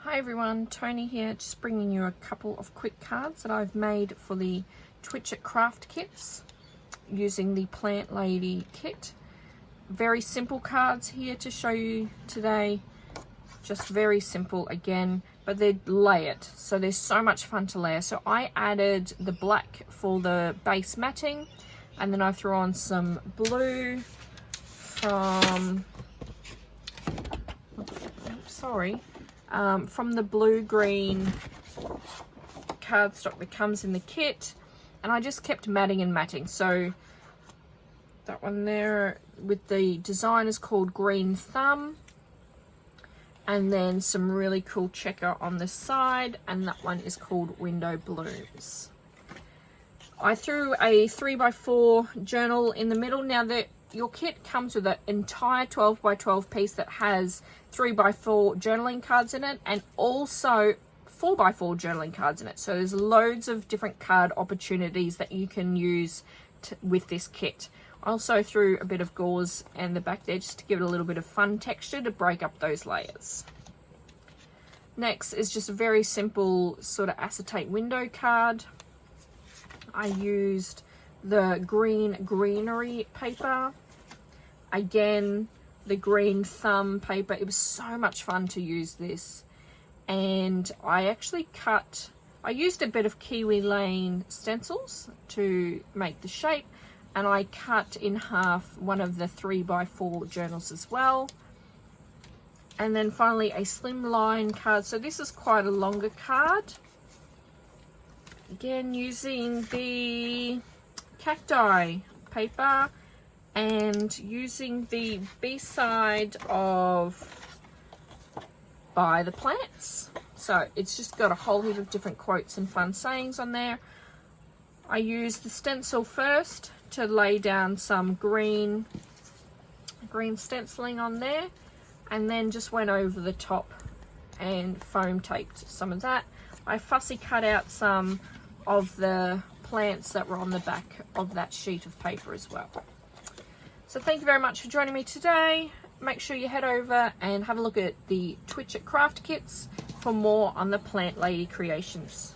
Hi everyone, Toni here, just bringing you a couple of quick cards that I've made for the Twitchit Craft Kits using the Plant Lady kit. Very simple cards here to show you today, just very simple again, but they're layered, so they're so much fun to layer. So I added the black for the base matting, and then I threw on some blue from from the blue-green cardstock that comes in the kit, and I just kept matting and matting. So that one there with the design is called Green Thumb, and then some really cool checker on the side, and that one is called Window Blooms. I threw a 3x4 journal in the middle. Now your kit comes with an entire 12x12 piece that has 3x4 journaling cards in it, and also 4x4 journaling cards in it. So there's loads of different card opportunities that you can use with this kit. I also threw a bit of gauze and the back there just to give it a little bit of fun texture to break up those layers. Next is just a very simple sort of acetate window card. I used the greenery paper, again the Green Thumb paper. It was so much fun to use this, and I used a bit of Kiwi Lane stencils to make the shape, and I cut in half one of the 3x4 journals as well. And then finally a slimline card. So this is quite a longer card, again using the cacti paper and using the B-side of Buy the Plants. So it's just got a whole heap of different quotes and fun sayings on there. I used the stencil first to lay down some green stenciling on there, and then just went over the top and foam taped some of that. I fussy cut out some of the plants that were on the back of that sheet of paper as well. So thank you very much for joining me today. Make sure you head over and have a look at the Twitchit Craft Kits for more on the Plant Lady creations.